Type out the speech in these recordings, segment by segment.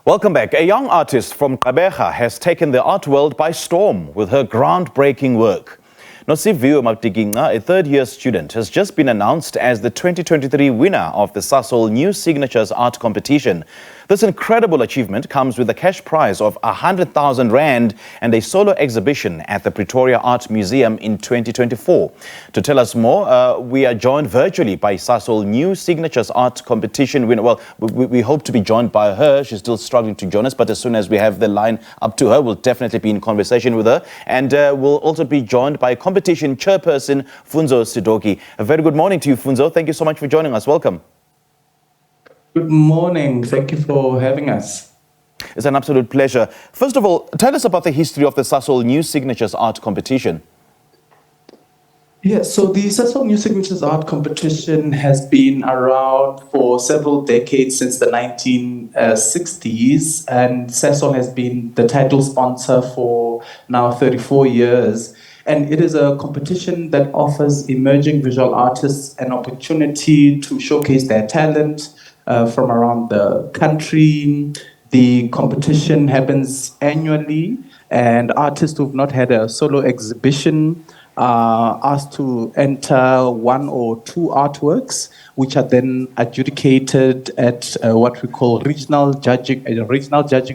Welcome back. A young artist from Gqeberha has taken the art world by storm with her groundbreaking work. Nosiviwe Matikinca, a third-year student, has just been announced as the 2023 winner of the Sasol New Signatures Art Competition. This incredible achievement comes with a cash prize of 100,000 Rand and a solo exhibition at the Pretoria Art Museum in 2024. To tell us more, we are joined virtually by Sasol New Signatures Art Competition winner. Well, we hope to be joined by her. She's still struggling to join us, but as soon as we have the line up to her, we'll definitely be in conversation with her. And we'll also be joined by competition chairperson Pfunzo Sidogi. A very good morning to you, Pfunzo. Thank you so much for joining us. Welcome. Good morning. Thank you for having us. It's an absolute pleasure. First of all, tell us about the history of the Sasol New Signatures Art Competition. Yeah, so the Sasol New Signatures Art Competition has been around for several decades, since the 1960s, and Sasol has been the title sponsor for now 34 years. And it is a competition that offers emerging visual artists an opportunity to showcase their talent from around the country. The competition happens annually, and artists who've not had a solo exhibition are asked to enter one or two artworks, which are then adjudicated at what we call a regional judging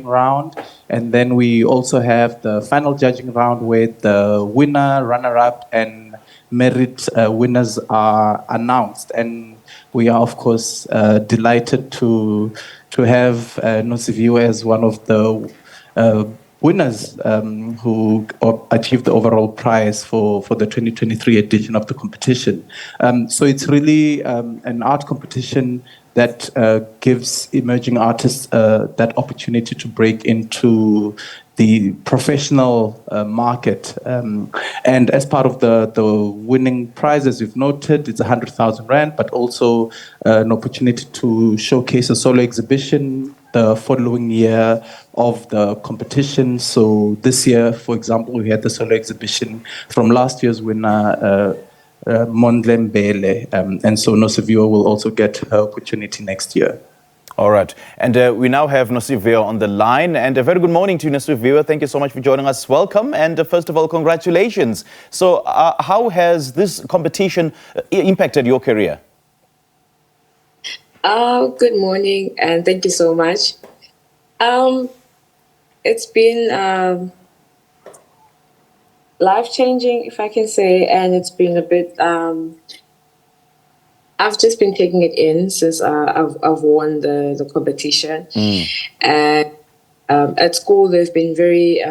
round. And then we also have the final judging round, where the winner, runner-up, and merit winners are announced. And we are, of course, delighted to have Nosiviwe as one of the winners who achieved the overall prize for the 2023 edition of the competition. So it's really an art competition that gives emerging artists that opportunity to break into the professional market. And as part of the winning prize, as you've noted, it's 100,000 Rand, but also an opportunity to showcase a solo exhibition the following year of the competition. So this year, for example, we had the solo exhibition from last year's winner, Mondlembele, and so Nosiviwe will also get her opportunity next year. All right. And we now have Nosiviwe on the line. And a very good morning to you, Nosiviwe. Thank you so much for joining us. Welcome. And first of all, congratulations. So how has this competition impacted your career? Good morning, and thank you so much. It's been life-changing, if I can say, and it's been a bit... I've just been taking it in since I've won the competition. And at school, they've been very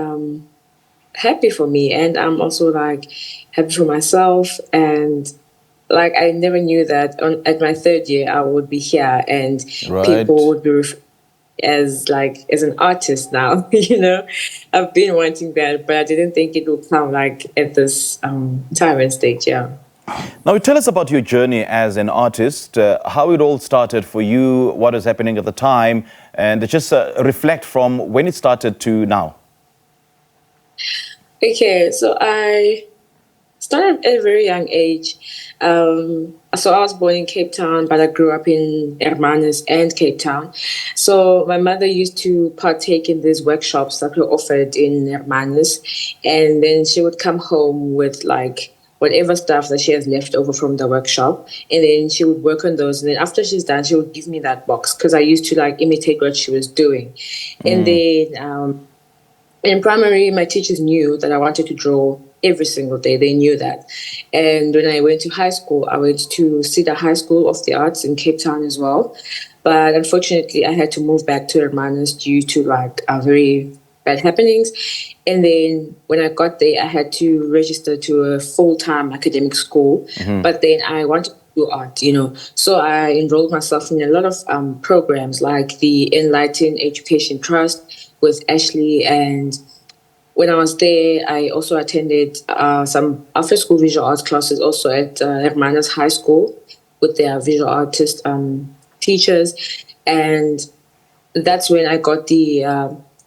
happy for me, and I'm also happy for myself. And I never knew that at my third year I would be here, and people would be as an artist now. I've been wanting that, but I didn't think it would come at this time and stage. Yeah. Now, tell us about your journey as an artist, how it all started for you, what is happening at the time, and just reflect from when it started to now. Okay, so I started at a very young age. So I was born in Cape Town, but I grew up in Hermanus and Cape Town. So my mother used to partake in these workshops that were offered in Hermanus, and then she would come home with whatever stuff that she has left over from the workshop, and then she would work on those. And then after she's done, she would give me that box, because I used to imitate what she was doing. And then in primary, my teachers knew that I wanted to draw every single day. They knew that. And when I went to high school, I went to Cedar High School of the Arts in Cape Town as well. But unfortunately, I had to move back to Hermanus due to very bad happenings. And then when I got there, I had to register to a full-time academic school. But then I wanted to do art, So I enrolled myself in a lot of programs, like the Enlighten Education Trust with Ashley. And when I was there, I also attended some after-school visual arts classes also at Hermanus High School with their visual artist teachers. And that's when I got the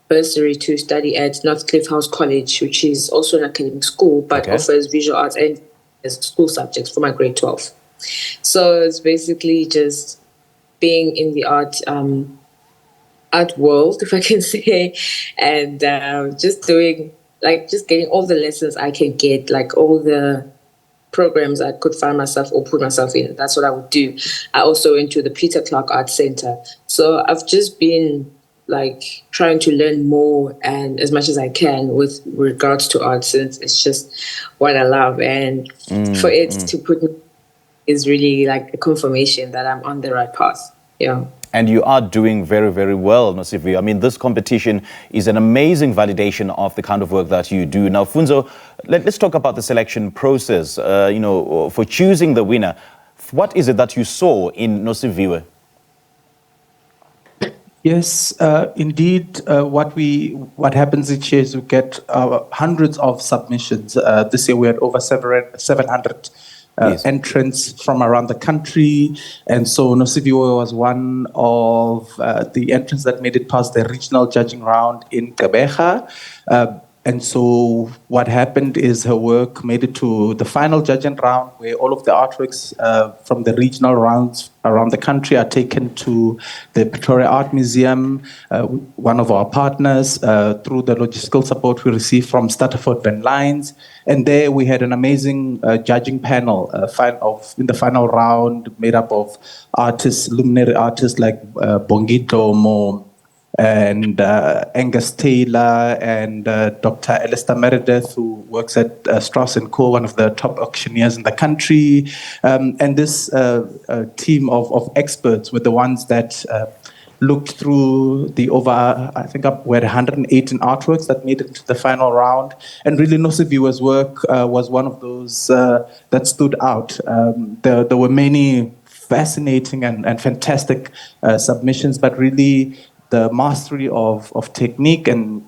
bursary to study at Northcliffe House College, which is also an academic school, but offers visual arts and as school subjects for my grade 12. So it's basically just being in the art art world, if I can say, and just getting all the lessons I can get, like all the programs I could find myself or put myself in. That's what I would do. I also went to the Peter Clark Art Center. So I've just been like trying to learn more and as much as I can with regards to art, since it's just what I love. And for it to put me is really like a confirmation that I'm on the right path. Yeah. And you are doing very, very well, Nosiviwe. I mean, this competition is an amazing validation of the kind of work that you do. Now, Pfunzo, let's talk about the selection process, for choosing the winner. What is it that you saw in Nosiviwe? Yes, indeed. What happens each year is we get hundreds of submissions. This year we had over 700 Yes. entrants from around the country, and so Nosiviwe was one of the entrants that made it past the regional judging round in Gqeberha. And so what happened is her work made it to the final judging round, where all of the artworks from the regional rounds around the country are taken to the Pretoria Art Museum, one of our partners, through the logistical support we received from Stutterford Van Lines. And there we had an amazing judging panel in the final round, made up of artists, luminary artists like Bongito Mo, and Angus Taylor, and Dr. Alistair Meredith, who works at Strauss & Co., one of the top auctioneers in the country. And this team of experts were the ones that looked through the I think we had 118 artworks that made it to the final round. And really, Nosiviwe's work was one of those that stood out. There were many fascinating and fantastic submissions, but really, the mastery of technique and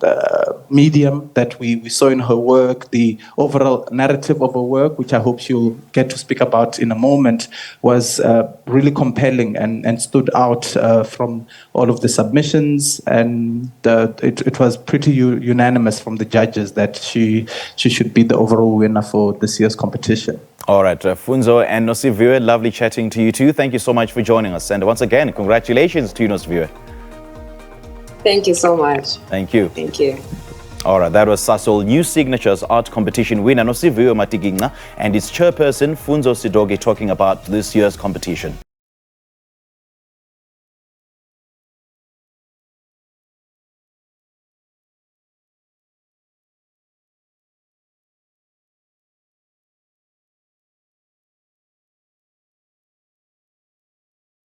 medium that we saw in her work, the overall narrative of her work, which I hope she'll get to speak about in a moment, was really compelling and stood out from all of the submissions. And it was pretty unanimous from the judges that she should be the overall winner for this year's competition. All right, Pfunzo and Nosiviwe, lovely chatting to you too. Thank you so much for joining us. And once again, congratulations to you, Nosiviwe. Thank you so much. Thank you. Thank you. All right, that was Sasol New Signatures Art Competition winner Nosiviwe Matikinca and its chairperson Pfunzo Sidogi talking about this year's competition.